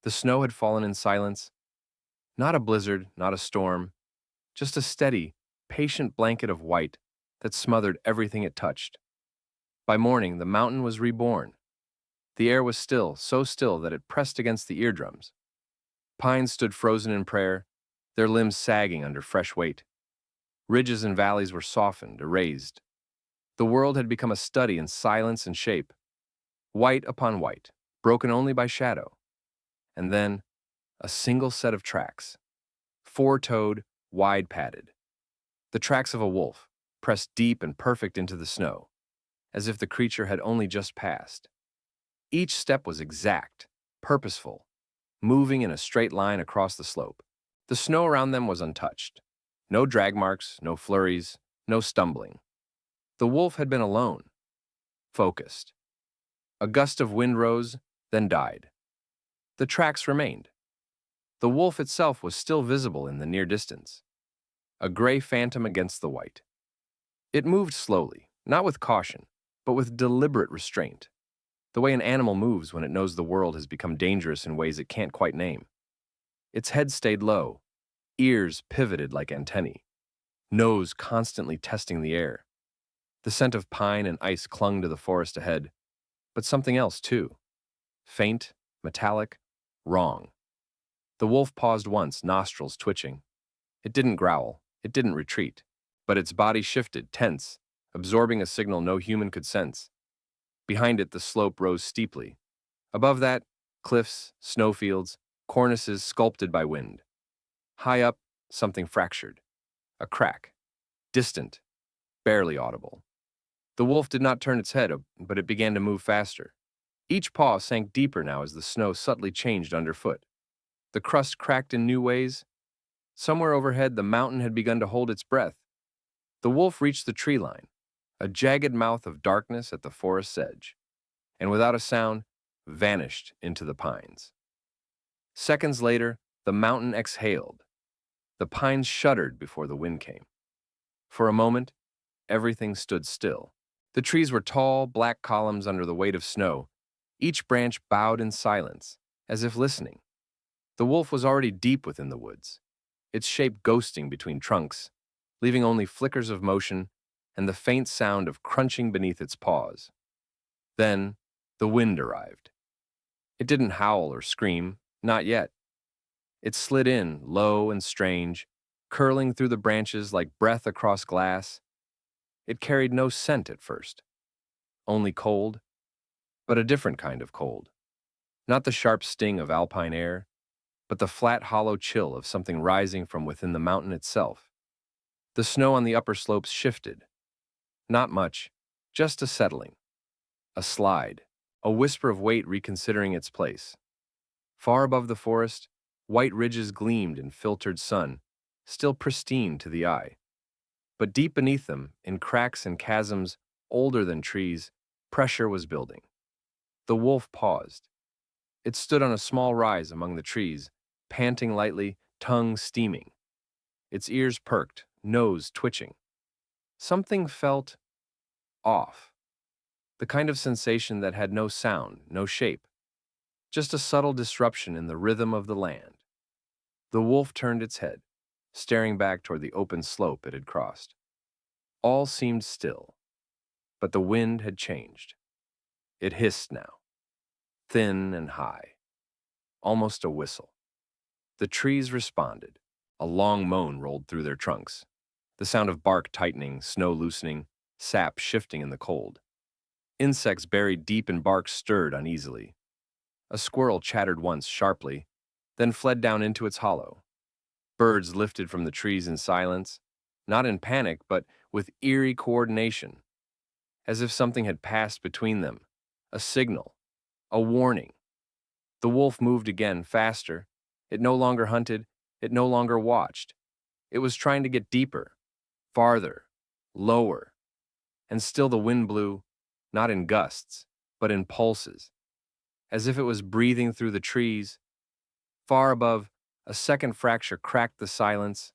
The snow had fallen in silence, not a blizzard, not a storm, just a steady, patient blanket of white that smothered everything it touched. By morning, the mountain was reborn. The air was still, so still that it pressed against the eardrums. Pines stood frozen in prayer, their limbs sagging under fresh weight. Ridges and valleys were softened, erased. The world had become a study in silence and shape, white upon white, broken only by shadow. And then, a single set of tracks, four-toed, wide-padded. The tracks of a wolf, pressed deep and perfect into the snow, as if the creature had only just passed. Each step was exact, purposeful, moving in a straight line across the slope. The snow around them was untouched. No drag marks, no flurries, no stumbling. The wolf had been alone, focused. A gust of wind rose, then died. The tracks remained. The wolf itself was still visible in the near distance, a gray phantom against the white. It moved slowly, not with caution, but with deliberate restraint, the way an animal moves when it knows the world has become dangerous in ways it can't quite name. Its head stayed low, ears pivoted like antennae, nose constantly testing the air. The scent of pine and ice clung to the forest ahead, but something else too. Faint, metallic, wrong. The wolf paused once, nostrils twitching. It didn't growl, it didn't retreat, but its body shifted, tense, absorbing a signal no human could sense. Behind it, the slope rose steeply. Above that, cliffs, snowfields, cornices sculpted by wind. High up, something fractured. A crack. Distant, barely audible. The wolf did not turn its head, but it began to move faster. Each paw sank deeper now as the snow subtly changed underfoot. The crust cracked in new ways. Somewhere overhead, the mountain had begun to hold its breath. The wolf reached the tree line, a jagged mouth of darkness at the forest's edge, and without a sound, vanished into the pines. Seconds later, the mountain exhaled. The pines shuddered before the wind came. For a moment, everything stood still. The trees were tall, black columns under the weight of snow. Each branch bowed in silence, as if listening. The wolf was already deep within the woods, its shape ghosting between trunks, leaving only flickers of motion and the faint sound of crunching beneath its paws. Then, the wind arrived. It didn't howl or scream, not yet. It slid in, low and strange, curling through the branches like breath across glass. It carried no scent at first, only cold, but a different kind of cold. Not the sharp sting of alpine air, but the flat, hollow chill of something rising from within the mountain itself. The snow on the upper slopes shifted. Not much, just a settling, a slide, a whisper of weight reconsidering its place. Far above the forest, white ridges gleamed in filtered sun, still pristine to the eye. But deep beneath them, in cracks and chasms older than trees, pressure was building. The wolf paused. It stood on a small rise among the trees, panting lightly, tongue steaming. Its ears perked, nose twitching. Something felt off. The kind of sensation that had no sound, no shape. Just a subtle disruption in the rhythm of the land. The wolf turned its head, staring back toward the open slope it had crossed. All seemed still, but the wind had changed. It hissed now, thin and high, almost a whistle. The trees responded. A long moan rolled through their trunks, the sound of bark tightening, snow loosening, sap shifting in the cold. Insects buried deep in bark stirred uneasily. A squirrel chattered once sharply, then fled down into its hollow. Birds lifted from the trees in silence, not in panic, but with eerie coordination, as if something had passed between them, a signal, a warning. The wolf moved again, faster. It no longer hunted, it no longer watched. It was trying to get deeper, farther, lower. And still the wind blew, not in gusts, but in pulses, as if it was breathing through the trees. Far above, a second fracture cracked the silence,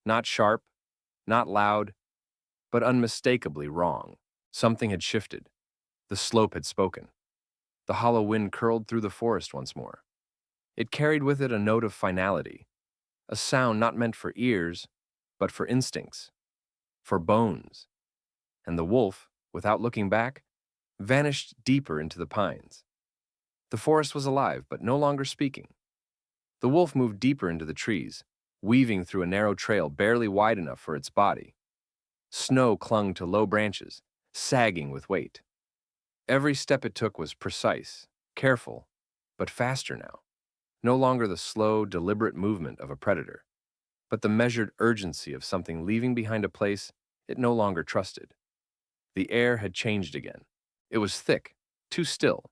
not sharp, not loud, but unmistakably wrong. Something had shifted. The slope had spoken. The hollow wind curled through the forest once more. It carried with it a note of finality, a sound not meant for ears, but for instincts, for bones. And the wolf, without looking back, vanished deeper into the pines. The forest was alive, but no longer speaking. The wolf moved deeper into the trees, weaving through a narrow trail barely wide enough for its body. Snow clung to low branches, sagging with weight. Every step it took was precise, careful, but faster now. No longer the slow, deliberate movement of a predator, but the measured urgency of something leaving behind a place it no longer trusted. The air had changed again. It was thick, too still,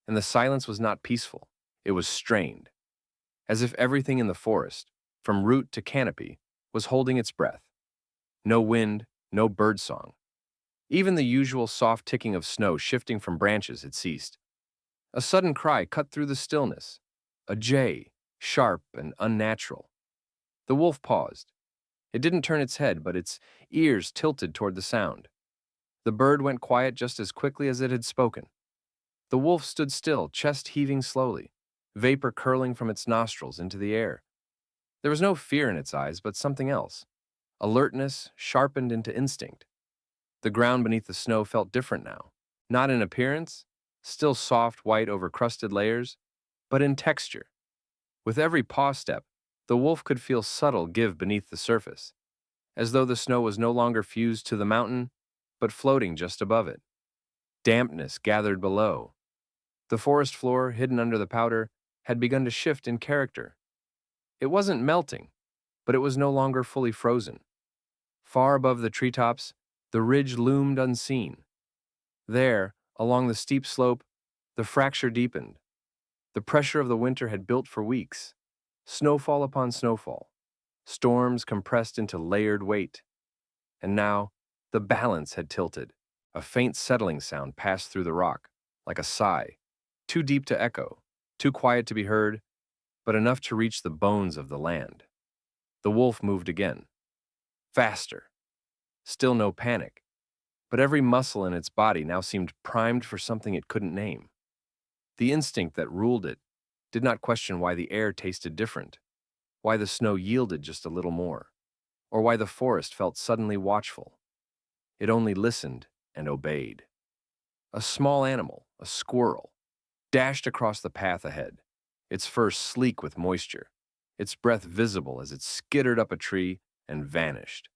and the silence was not peaceful. It was strained, as if everything in the forest, from root to canopy, was holding its breath. No wind, no birdsong. Even the usual soft ticking of snow shifting from branches had ceased. A sudden cry cut through the stillness. A jay, sharp and unnatural. The wolf paused. It didn't turn its head, but its ears tilted toward the sound. The bird went quiet just as quickly as it had spoken. The wolf stood still, chest heaving slowly, vapor curling from its nostrils into the air. There was no fear in its eyes, but something else. Alertness sharpened into instinct. The ground beneath the snow felt different now. Not in appearance, still soft white over crusted layers, but in texture. With every paw step, the wolf could feel subtle give beneath the surface, as though the snow was no longer fused to the mountain, but floating just above it. Dampness gathered below. The forest floor, hidden under the powder, had begun to shift in character. It wasn't melting, but it was no longer fully frozen. Far above the treetops, the ridge loomed unseen. There, along the steep slope, the fracture deepened. The pressure of the winter had built for weeks. Snowfall upon snowfall. Storms compressed into layered weight. And now, the balance had tilted. A faint settling sound passed through the rock, like a sigh, too deep to echo, too quiet to be heard, but enough to reach the bones of the land. The wolf moved again. Faster. Still no panic, but every muscle in its body now seemed primed for something it couldn't name. The instinct that ruled it did not question why the air tasted different, why the snow yielded just a little more, or why the forest felt suddenly watchful. It only listened and obeyed. A small animal, a squirrel, dashed across the path ahead, its fur sleek with moisture, its breath visible as it skittered up a tree and vanished.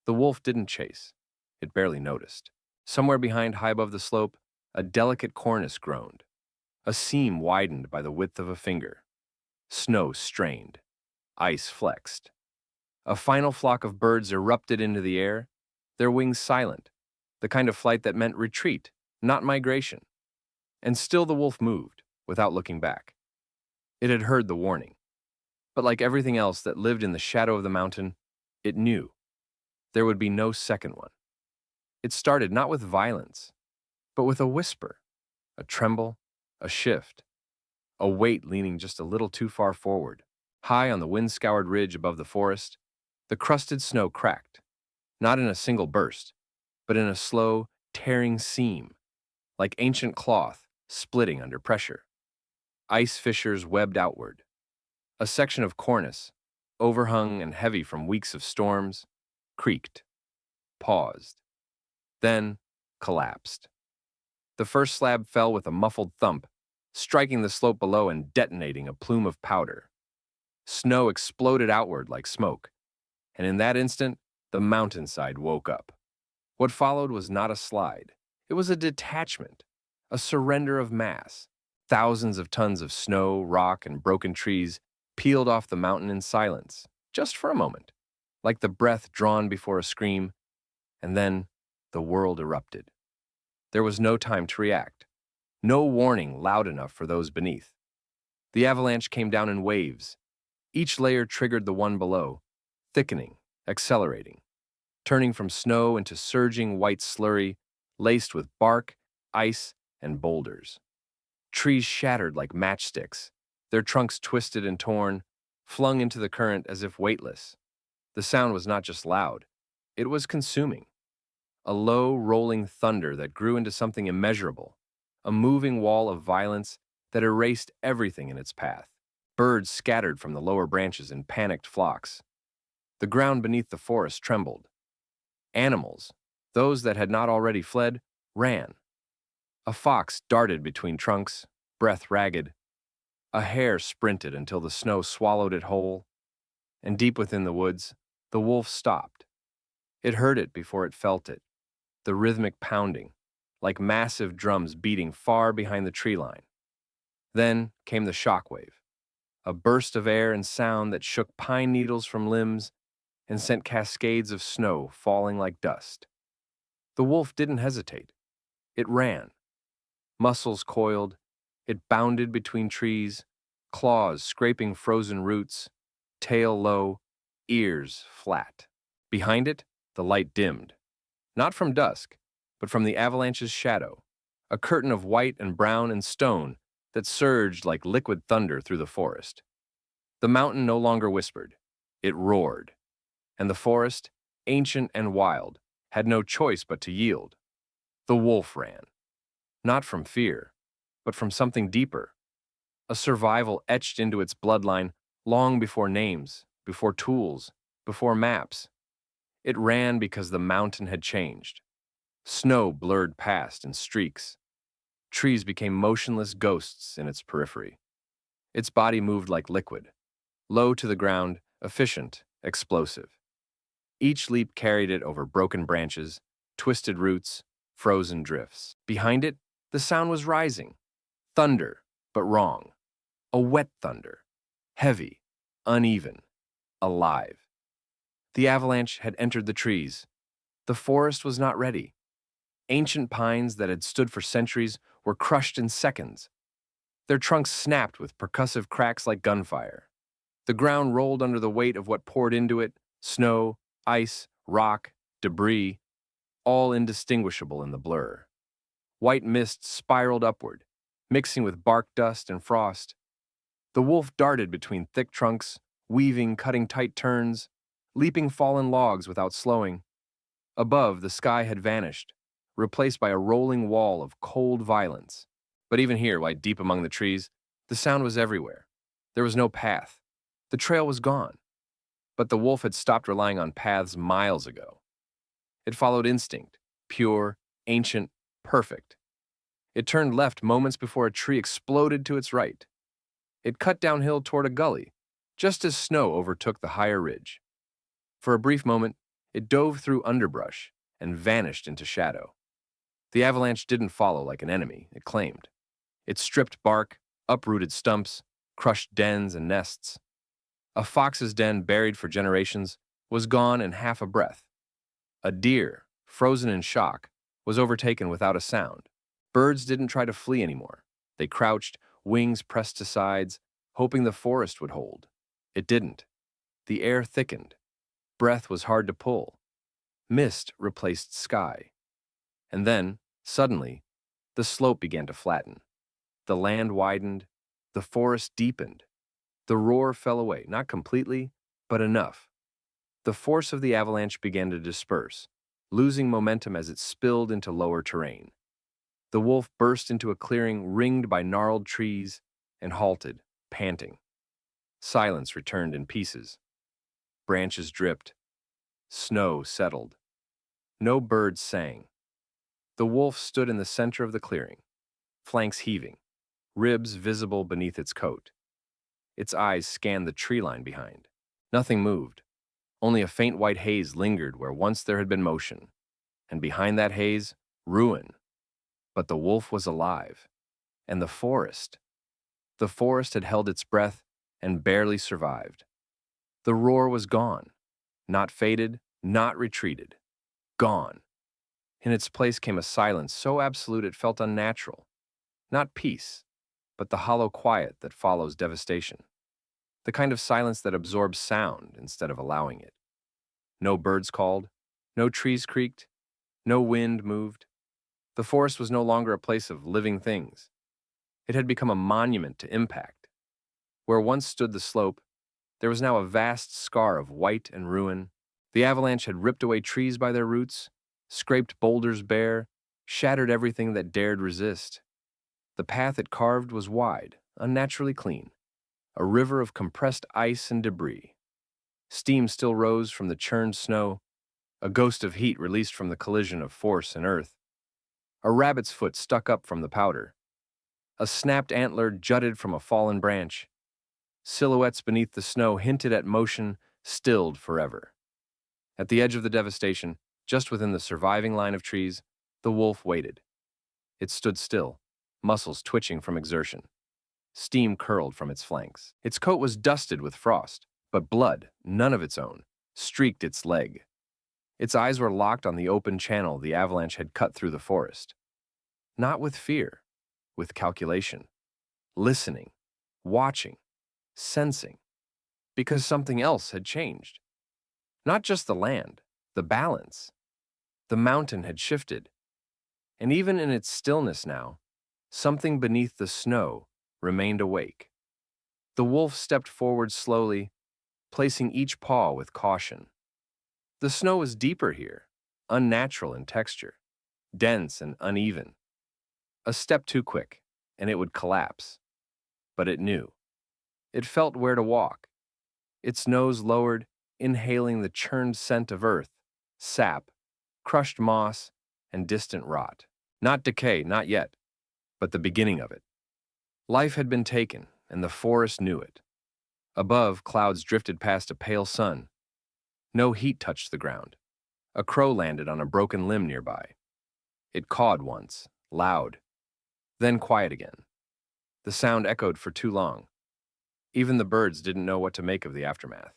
The wolf didn't chase. It barely noticed. Somewhere behind, high above the slope, a delicate cornice groaned. A seam widened by the width of a finger. Snow strained. Ice flexed. A final flock of birds erupted into the air, their wings silent, the kind of flight that meant retreat, not migration. And still the wolf moved, without looking back. It had heard the warning. But like everything else that lived in the shadow of the mountain, it knew there would be no second one. It started not with violence, but with a whisper, a tremble, a shift, a weight leaning just a little too far forward. High on the wind-scoured ridge above the forest, the crusted snow cracked, not in a single burst, but in a slow, tearing seam, like ancient cloth splitting under pressure. Ice fissures webbed outward. A section of cornice, overhung and heavy from weeks of storms, creaked, paused, then collapsed. The first slab fell with a muffled thump, striking the slope below and detonating a plume of powder. Snow exploded outward like smoke, and in that instant, the mountainside woke up. What followed was not a slide. It was a detachment, a surrender of mass. Thousands of tons of snow, rock, and broken trees peeled off the mountain in silence, just for a moment, like the breath drawn before a scream, and then the world erupted. There was no time to react, no warning loud enough for those beneath. The avalanche came down in waves. Each layer triggered the one below, thickening, accelerating, turning from snow into surging white slurry laced with bark, ice, and boulders. Trees shattered like matchsticks, their trunks twisted and torn, flung into the current as if weightless. The sound was not just loud, it was consuming. A low, rolling thunder that grew into something immeasurable, a moving wall of violence that erased everything in its path. Birds scattered from the lower branches in panicked flocks. The ground beneath the forest trembled. Animals, those that had not already fled, ran. A fox darted between trunks, breath ragged. A hare sprinted until the snow swallowed it whole. And deep within the woods, the wolf stopped. It heard it before it felt it, the rhythmic pounding, like massive drums beating far behind the tree line. Then came the shockwave, a burst of air and sound that shook pine needles from limbs and sent cascades of snow falling like dust. The wolf didn't hesitate. It ran. Muscles coiled, it bounded between trees, claws scraping frozen roots, tail low, ears flat. Behind it, the light dimmed. Not from dusk, but from the avalanche's shadow, a curtain of white and brown and stone that surged like liquid thunder through the forest. The mountain no longer whispered. It roared. And the forest, ancient and wild, had no choice but to yield. The wolf ran. Not from fear, but from something deeper. A survival etched into its bloodline long before names, before tools, before maps. It ran because the mountain had changed. Snow blurred past in streaks. Trees became motionless ghosts in its periphery. Its body moved like liquid, low to the ground, efficient, explosive. Each leap carried it over broken branches, twisted roots, frozen drifts. Behind it, the sound was rising. Thunder, but wrong. A wet thunder. Heavy, uneven, alive. The avalanche had entered the trees. The forest was not ready. Ancient pines that had stood for centuries were crushed in seconds. Their trunks snapped with percussive cracks like gunfire. The ground rolled under the weight of what poured into it, snow, ice, rock, debris, all indistinguishable in the blur. White mist spiraled upward, mixing with bark dust and frost. The wolf darted between thick trunks, weaving, cutting tight turns, leaping fallen logs without slowing. Above, the sky had vanished, replaced by a rolling wall of cold violence. But even here, right deep among the trees, the sound was everywhere. There was no path. The trail was gone. But the wolf had stopped relying on paths miles ago. It followed instinct, pure, ancient, perfect. It turned left moments before a tree exploded to its right. It cut downhill toward a gully, just as snow overtook the higher ridge. For a brief moment, it dove through underbrush and vanished into shadow. The avalanche didn't follow like an enemy, it claimed. It stripped bark, uprooted stumps, crushed dens and nests. A fox's den buried for generations was gone in half a breath. A deer, frozen in shock, was overtaken without a sound. Birds didn't try to flee anymore. They crouched, wings pressed to sides, hoping the forest would hold. It didn't. The air thickened. Breath was hard to pull. Mist replaced sky. And then, suddenly, the slope began to flatten. The land widened. The forest deepened. The roar fell away, not completely, but enough. The force of the avalanche began to disperse, losing momentum as it spilled into lower terrain. The wolf burst into a clearing ringed by gnarled trees and halted, panting. Silence returned in pieces. Branches dripped. Snow settled. No birds sang. The wolf stood in the center of the clearing, flanks heaving, ribs visible beneath its coat. Its eyes scanned the tree line behind. Nothing moved. Only a faint white haze lingered where once there had been motion. And behind that haze, ruin. But the wolf was alive. And the forest. The forest had held its breath and barely survived. The roar was gone. Not faded, not retreated. Gone. In its place came a silence so absolute it felt unnatural. Not peace, but the hollow quiet that follows devastation. The kind of silence that absorbs sound instead of allowing it. No birds called, no trees creaked, no wind moved. The forest was no longer a place of living things. It had become a monument to impact. Where once stood the slope, there was now a vast scar of white and ruin. The avalanche had ripped away trees by their roots, scraped boulders bare, shattered everything that dared resist. The path it carved was wide, unnaturally clean. a river of compressed ice and debris. Steam still rose from the churned snow, a ghost of heat released from the collision of force and earth. A rabbit's foot stuck up from the powder. A snapped antler jutted from a fallen branch. Silhouettes beneath the snow hinted at motion stilled forever. At the edge of the devastation, just within the surviving line of trees, the wolf waited. It stood still, muscles twitching from exertion. Steam curled from its flanks. Its coat was dusted with frost, but blood, none of its own, streaked its leg. Its eyes were locked on the open channel the avalanche had cut through the forest. Not with fear, with calculation. Listening, watching, sensing. Because something else had changed. Not just the land, the balance. The mountain had shifted. And even in its stillness now, something beneath the snow remained awake. The wolf stepped forward slowly, placing each paw with caution. The snow was deeper here, unnatural in texture, dense and uneven. A step too quick, and it would collapse. But it knew. It felt where to walk. Its nose lowered, inhaling the churned scent of earth, sap, crushed moss, and distant rot. Not decay, not yet, but the beginning of it. Life had been taken, and the forest knew it. Above, clouds drifted past a pale sun. No heat touched the ground. A crow landed on a broken limb nearby. It cawed once, loud, then quiet again. The sound echoed for too long. Even the birds didn't know what to make of the aftermath.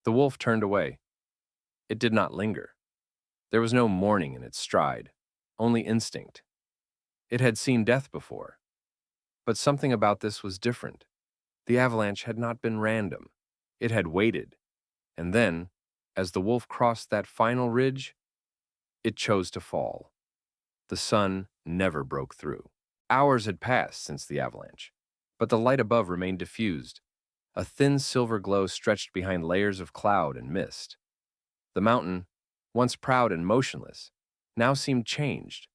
The wolf turned away. It did not linger. There was no mourning in its stride, only instinct. It had seen death before. But something about this was different. The avalanche had not been random. It had waited. And then, as the wolf crossed that final ridge, it chose to fall. The sun never broke through. Hours had passed since the avalanche, but the light above remained diffused. A thin silver glow stretched behind layers of cloud and mist. The mountain, once proud and motionless, now seemed changed,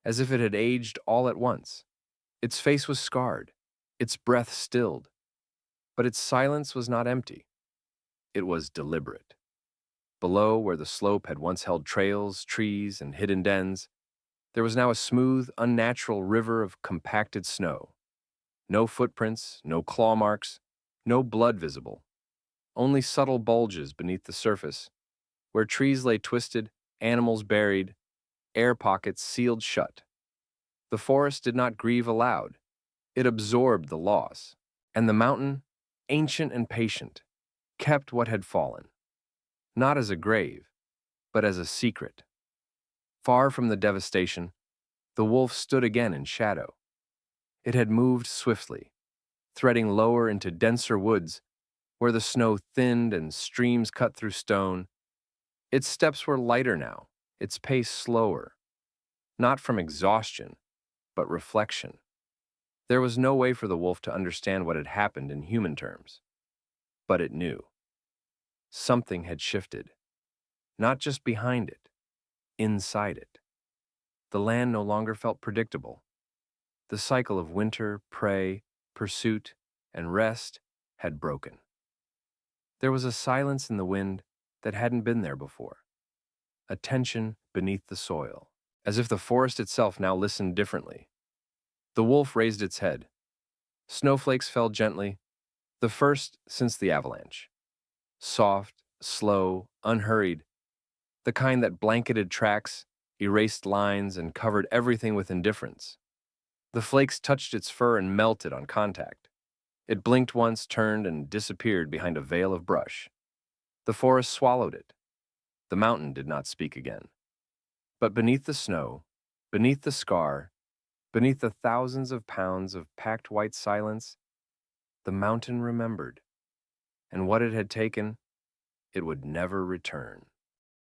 as if it had aged all at once. Its face was scarred, its breath stilled, but its silence was not empty. It was deliberate. Below, where the slope had once held trails, trees, and hidden dens, there was now a smooth, unnatural river of compacted snow. No footprints, no claw marks, no blood visible. Only subtle bulges beneath the surface, where trees lay twisted, animals buried, air pockets sealed shut. The forest did not grieve aloud. It absorbed the loss, and the mountain, ancient and patient, kept what had fallen. Not as a grave, but as a secret. Far from the devastation, the wolf stood again in shadow. It had moved swiftly, threading lower into denser woods, where the snow thinned and streams cut through stone. Its steps were lighter now, its pace slower, not from exhaustion, but reflection. There was no way for the wolf to understand what had happened in human terms, but it knew. Something had shifted, not just behind it, inside it. The land no longer felt predictable. The cycle of winter, prey, pursuit, and rest had broken. There was a silence in the wind that hadn't been there before, a tension beneath the soil, as if the forest itself now listened differently. The wolf raised its head. Snowflakes fell gently, the first since the avalanche. Soft, slow, unhurried, the kind that blanketed tracks, erased lines, and covered everything with indifference. The flakes touched its fur and melted on contact. It blinked once, turned, and disappeared behind a veil of brush. The forest swallowed it. The mountain did not speak again. But beneath the snow, beneath the scar, beneath the thousands of pounds of packed white silence, the mountain remembered. And what it had taken, it would never return.